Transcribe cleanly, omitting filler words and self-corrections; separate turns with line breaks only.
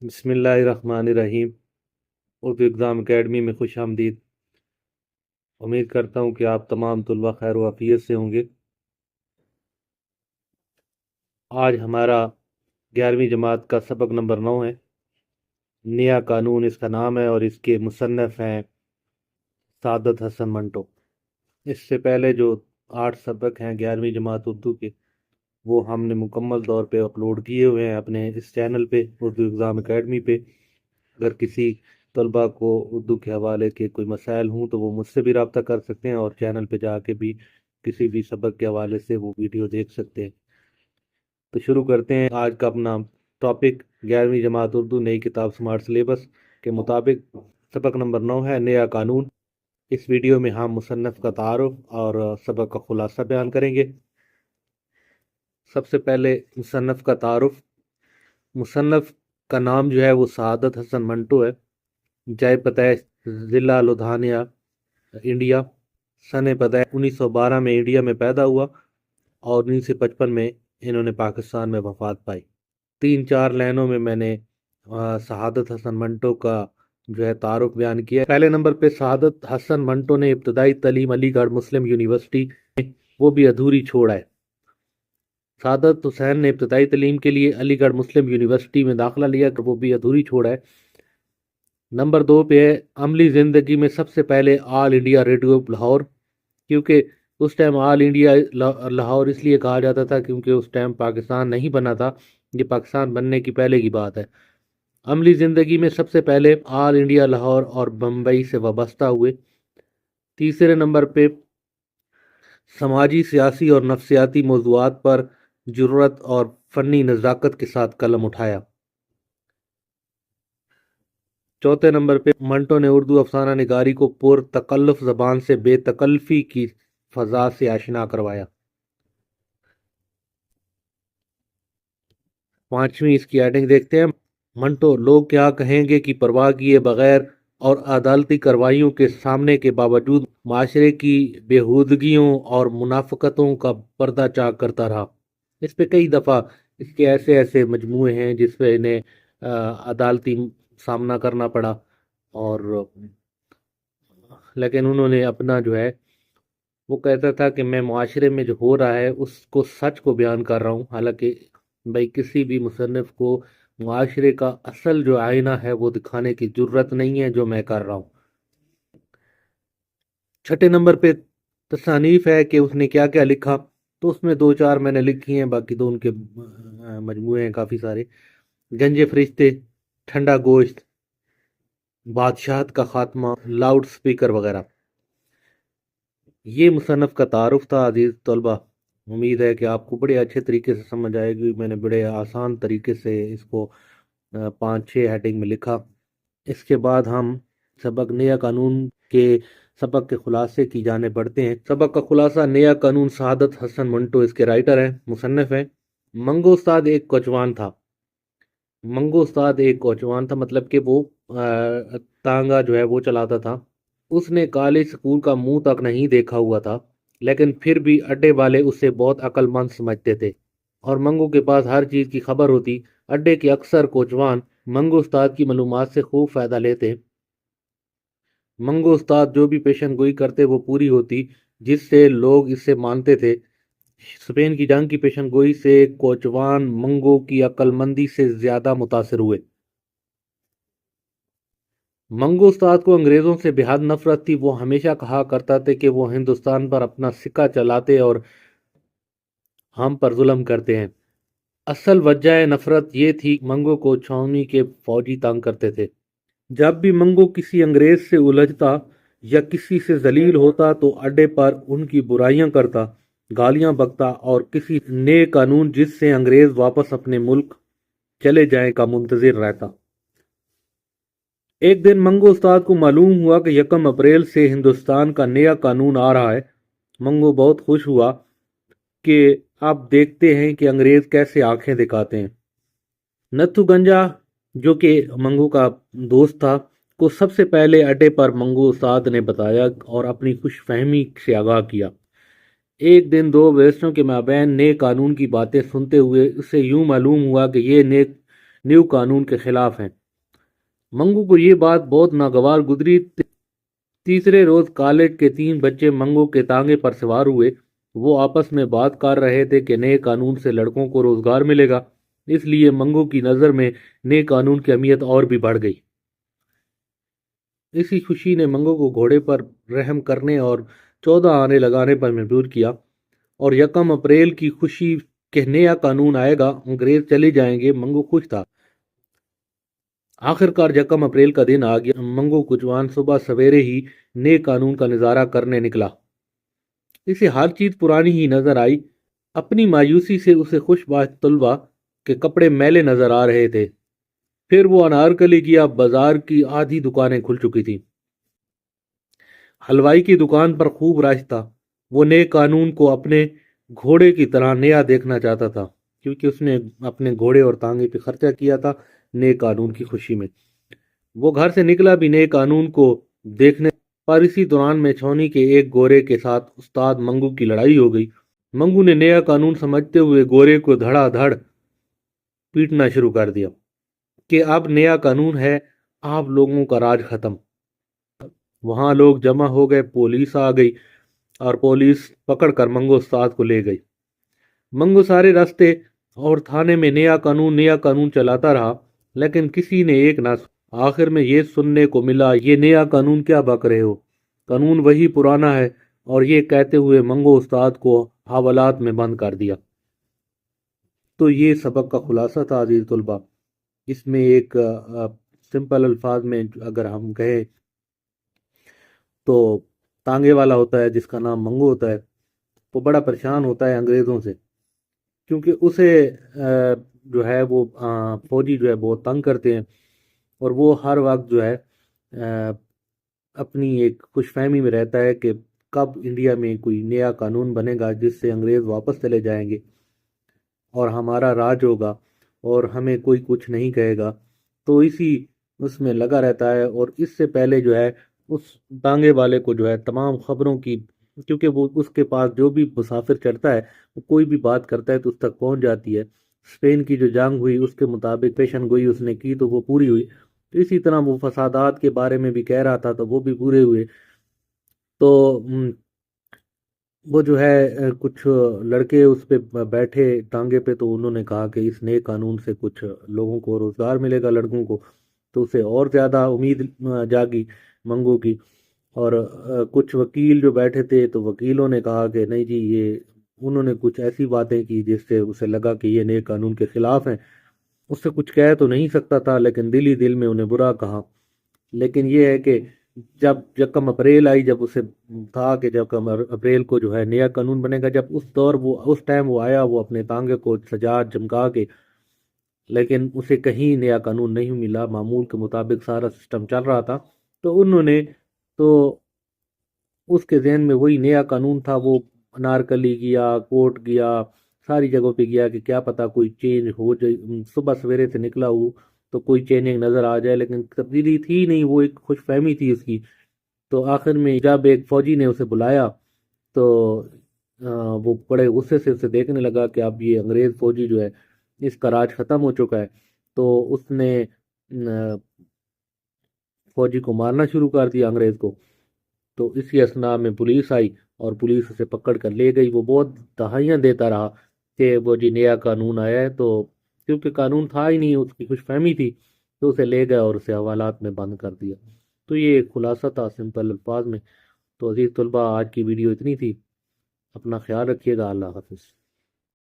بسم اللہ الرحمن الرحیم۔ اردو اگزام اکیڈمی میں خوش آمدید۔ امید کرتا ہوں کہ آپ تمام طلبہ خیر و عافیت سے ہوں گے۔ آج ہمارا 11ویں جماعت کا سبق نمبر 9 ہے۔ نیا قانون اس کا نام ہے اور اس کے مصنف ہیں سعادت حسن منٹو۔ اس سے پہلے جو 8 سبق ہیں 11ویں جماعت اردو کے، وہ ہم نے مکمل طور پہ اپلوڈ کیے ہوئے ہیں اپنے اس چینل پہ، اردو اگزام اکیڈمی پہ۔ اگر کسی طلبہ کو اردو کے حوالے کے کوئی مسائل ہوں تو وہ مجھ سے بھی رابطہ کر سکتے ہیں، اور چینل پہ جا کے بھی کسی بھی سبق کے حوالے سے وہ ویڈیو دیکھ سکتے ہیں۔ تو شروع کرتے ہیں آج کا اپنا ٹاپک۔ 11ویں جماعت اردو نئی کتاب سمارٹ سلیبس کے مطابق سبق نمبر 9 ہے نیا قانون۔ اس ویڈیو میں ہم مصنف کا تعارف اور سبق کا خلاصہ بیان کریں گے۔ سب سے پہلے مصنف کا تعارف۔ مصنف کا نام جو ہے وہ سعادت حسن منٹو ہے۔ جائے پیدائش ضلع لدھیانہ انڈیا۔ سن پیدائش 1912 میں انڈیا میں پیدا ہوا اور 1955 میں انہوں نے پاکستان میں وفات پائی۔ 3-4 لائنوں میں میں نے سعادت حسن منٹو کا جو ہے تعارف بیان کیا۔ پہلے نمبر پہ سعادت حسن منٹو نے ابتدائی تعلیم علی گڑھ مسلم یونیورسٹی میں وہ بھی ادھوری چھوڑ ہے۔ سعادت حسین نے ابتدائی تعلیم کے لیے علی گڑھ مسلم یونیورسٹی میں داخلہ لیا، وہ بھی ادھوری چھوڑ ہے۔ نمبر 2 پہ ہے عملی زندگی میں سب سے پہلے آل انڈیا ریڈیو لاہور، کیونکہ اس ٹائم آل انڈیا لاہور اس لیے کہا جاتا تھا کیونکہ اس ٹائم پاکستان نہیں بنا تھا، یہ پاکستان بننے کی پہلے کی بات ہے۔ عملی زندگی میں سب سے پہلے آل انڈیا لاہور اور بمبئی سے وابستہ ہوئے۔ تیسرے نمبر پہ سماجی، سیاسی اور نفسیاتی موضوعات پر جرأت اور فنی نزاکت کے ساتھ قلم اٹھایا۔ چوتھے نمبر پہ منٹو نے اردو افسانہ نگاری کو پر تکلف زبان سے بے تکلفی کی فضا سے آشنا کروایا۔ 5ویں اس کی ایڈنگ دیکھتے ہیں۔ منٹو لوگ کیا کہیں گے کی پرواہ کیے بغیر اور عدالتی کارروائیوں کے سامنے کے باوجود معاشرے کی بےہودگیوں اور منافقتوں کا پردہ چاک کرتا رہا۔ اس پہ کئی دفعہ اس کے ایسے مجموعے ہیں جس پہ انہیں عدالتی سامنا کرنا پڑا، اور لیکن انہوں نے اپنا جو ہے وہ کہتا تھا کہ میں معاشرے میں جو ہو رہا ہے اس کو سچ کو بیان کر رہا ہوں، حالانکہ بھائی کسی بھی مصنف کو معاشرے کا اصل جو آئینہ ہے وہ دکھانے کی جرت نہیں ہے جو میں کر رہا ہوں۔ چھٹے نمبر پہ تصانیف ہے کہ اس نے کیا کیا لکھا، تو اس میں 2-4 میں نے لکھی ہیں، باقی تو ان کے مجموعے ہیں کافی سارے۔ گنجے فرشتے، ٹھنڈا گوشت، بادشاہت کا خاتمہ، لاؤڈ سپیکر وغیرہ۔ یہ مصنف کا تعارف تھا عزیز طلبہ۔ امید ہے کہ آپ کو بڑے اچھے طریقے سے سمجھ آئے گی۔ میں نے بڑے آسان طریقے سے اس کو 5-6 ہیڈنگ میں لکھا۔ اس کے بعد ہم سبق نیا قانون کے سبق کے خلاصے کی جانب بڑھتے ہیں۔ سبق کا خلاصہ نیا قانون سعادت حسن منٹو اس کے رائٹر ہیں، مصنف ہیں۔ منگو استاد ایک کوچوان تھا۔ منگو استاد ایک کوچوان تھا مطلب کہ وہ تانگا جو ہے وہ چلاتا تھا۔ اس نے کالج سکول کا منہ تک نہیں دیکھا ہوا تھا، لیکن پھر بھی اڈے والے اسے بہت عقل مند سمجھتے تھے اور منگو کے پاس ہر چیز کی خبر ہوتی۔ اڈے کے اکثر کوچوان منگو استاد کی معلومات سے خوب فائدہ لیتے۔ منگو استاد جو بھی پیشن گوئی کرتے وہ پوری ہوتی، جس سے لوگ اسے مانتے تھے۔ اسپین کی جنگ کی پیشن گوئی سے کوچوان منگو کی عقل مندی سے زیادہ متاثر ہوئے۔ منگو استاد کو انگریزوں سے بے حد نفرت تھی۔ وہ ہمیشہ کہا کرتا تھے کہ وہ ہندوستان پر اپنا سکہ چلاتے اور ہم پر ظلم کرتے ہیں۔ اصل وجہ نفرت یہ تھی منگو کو چھاؤنی کے فوجی تنگ کرتے تھے۔ جب بھی منگو کسی انگریز سے الجھتا یا کسی سے ذلیل ہوتا تو اڈے پر ان کی برائیاں کرتا، گالیاں بکتا اور کسی نئے قانون جس سے انگریز واپس اپنے ملک چلے جائیں کا منتظر رہتا۔ ایک دن منگو استاد کو معلوم ہوا کہ 1 اپریل سے ہندوستان کا نیا قانون آ رہا ہے۔ منگو بہت خوش ہوا کہ اب دیکھتے ہیں کہ انگریز کیسے آنکھیں دکھاتے ہیں۔ نتھو گنجا جو کہ منگو کا دوست تھا کو سب سے پہلے اڈے پر منگو استاد نے بتایا اور اپنی خوش فہمی سے آگاہ کیا۔ ایک دن 2 بیرسٹروں کے مابین نئے قانون کی باتیں سنتے ہوئے اسے یوں معلوم ہوا کہ یہ نیو قانون کے خلاف ہیں۔ منگو کو یہ بات بہت ناگوار گزری۔ تیسرے روز کالج کے 3 بچے منگو کے تانگے پر سوار ہوئے۔ وہ آپس میں بات کر رہے تھے کہ نئے قانون سے لڑکوں کو روزگار ملے گا، اس لیے منگو کی نظر میں نئے قانون کی اہمیت اور بھی بڑھ گئی۔ اسی خوشی نے منگو کو گھوڑے پر رحم کرنے اور 14 آنے لگانے پر مجبور کیا، اور 1 اپریل کی خوشی کہ نیا قانون آئے گا، انگریز چلے جائیں گے، منگو خوش تھا۔ آخرکار 1 اپریل کا دن آ گیا۔ منگو کچوان صبح سویرے ہی نئے قانون کا نظارہ کرنے نکلا۔ اسے ہر چیز پرانی ہی نظر آئی۔ اپنی مایوسی سے اسے خوش باشت طلباء کے کپڑے میلے نظر آ رہے تھے۔ پھر وہ انارکلی گیا۔ بازار کی آدھی دکانیں کھل چکی تھیں۔ حلوائی کی دکان پر خوب رش تھا۔ وہ نئے قانون کو اپنے گھوڑے کی طرح نیا دیکھنا چاہتا تھا، کیونکہ اس نے اپنے گھوڑے اور تانگے پہ خرچہ کیا تھا نئے قانون کی خوشی میں۔ وہ گھر سے نکلا بھی نئے قانون کو دیکھنے، پر اسی دوران میں چھونی کے ایک گورے کے ساتھ استاد منگو کی لڑائی ہو گئی۔ منگو نے نیا قانون سمجھتے ہوئے گورے کو دھڑا دھڑ پیٹنا شروع کر دیا کہ اب نیا قانون ہے، آپ لوگوں کا راج ختم۔ وہاں لوگ جمع ہو گئے، پولیس آ گئی اور پولیس پکڑ کر منگو استاد کو لے گئی۔ منگو سارے راستے اور تھانے میں نیا قانون چلاتا رہا، لیکن کسی نے ایک نہ سنا۔ آخر میں یہ سننے کو ملا، یہ نیا قانون کیا بک رہے ہو، قانون وہی پرانا ہے، اور یہ کہتے ہوئے منگو استاد کو حوالات میں بند کر دیا۔ تو یہ سبق کا خلاصہ تھا عزیز طلباء۔ اس میں ایک سمپل الفاظ میں اگر ہم کہیں تو تانگے والا ہوتا ہے جس کا نام منگو ہوتا ہے، وہ بڑا پریشان ہوتا ہے انگریزوں سے، کیونکہ اسے جو ہے وہ فوجی جو ہے بہت تنگ کرتے ہیں، اور وہ ہر وقت جو ہے اپنی ایک خوش فہمی میں رہتا ہے کہ کب انڈیا میں کوئی نیا قانون بنے گا جس سے انگریز واپس چلے جائیں گے اور ہمارا راج ہوگا اور ہمیں کوئی کچھ نہیں کہے گا۔ تو اس میں لگا رہتا ہے، اور اس سے پہلے جو ہے اس تانگے والے کو جو ہے تمام خبروں کی، کیونکہ وہ اس کے پاس جو بھی مسافر چڑھتا ہے وہ کوئی بھی بات کرتا ہے تو اس تک پہنچ جاتی ہے۔ اسپین کی جو جنگ ہوئی اس کے مطابق پیشن گوئی اس نے کی تو وہ پوری ہوئی، تو اسی طرح وہ فسادات کے بارے میں بھی کہہ رہا تھا تو وہ بھی پورے ہوئے۔ تو وہ جو ہے کچھ لڑکے اس پہ بیٹھے ٹانگے پہ، تو انہوں نے کہا کہ اس نئے قانون سے کچھ لوگوں کو روزگار ملے گا، لڑکوں کو، تو اسے اور زیادہ امید جاگی منگو کی۔ اور کچھ وکیل جو بیٹھے تھے تو وکیلوں نے کہا کہ نہیں جی، یہ انہوں نے کچھ ایسی باتیں کی جس سے اسے لگا کہ یہ نئے قانون کے خلاف ہیں۔ اس سے کچھ کہہ تو نہیں سکتا تھا، لیکن دل ہی دل میں انہیں برا کہا۔ لیکن یہ ہے کہ جب 1 اپریل آئی، جب اسے تھا کہ 1 اپریل کو جو ہے نیا قانون بنے گا، جب اس ٹائم وہ آیا، وہ اپنے تانگے کو سجا چمکا کے، لیکن اسے کہیں نیا قانون نہیں ملا، معمول کے مطابق سارا سسٹم چل رہا تھا۔ تو انہوں نے تو اس کے ذہن میں وہی نیا قانون تھا، وہ انارکلی گیا، کوٹ گیا، ساری جگہوں پہ گیا کہ کیا پتہ کوئی چینج ہو جائے، صبح سویرے سے نکلا ہو تو کوئی چینج نظر آ جائے، لیکن تبدیلی تھی نہیں، وہ ایک خوش فہمی تھی اس کی۔ تو آخر میں جب ایک فوجی نے اسے بلایا تو وہ بڑے غصے سے اسے دیکھنے لگا کہ اب یہ انگریز فوجی جو ہے اس کا راج ختم ہو چکا ہے، تو اس نے فوجی کو مارنا شروع کر دیا، انگریز کو۔ تو اسی اثناء میں پولیس آئی اور پولیس اسے پکڑ کر لے گئی۔ وہ بہت دہائیاں دیتا رہا کہ وہ جی نیا قانون آیا ہے، تو کیونکہ قانون تھا ہی نہیں، اس کی خوش فہمی تھی، تو اسے لے گیا اور اسے حوالات میں بند کر دیا۔ تو یہ ایک خلاصہ تھا سمپل الفاظ میں۔ تو عزیز طلباء، آج کی ویڈیو اتنی تھی، اپنا خیال رکھیے گا، اللہ حافظ۔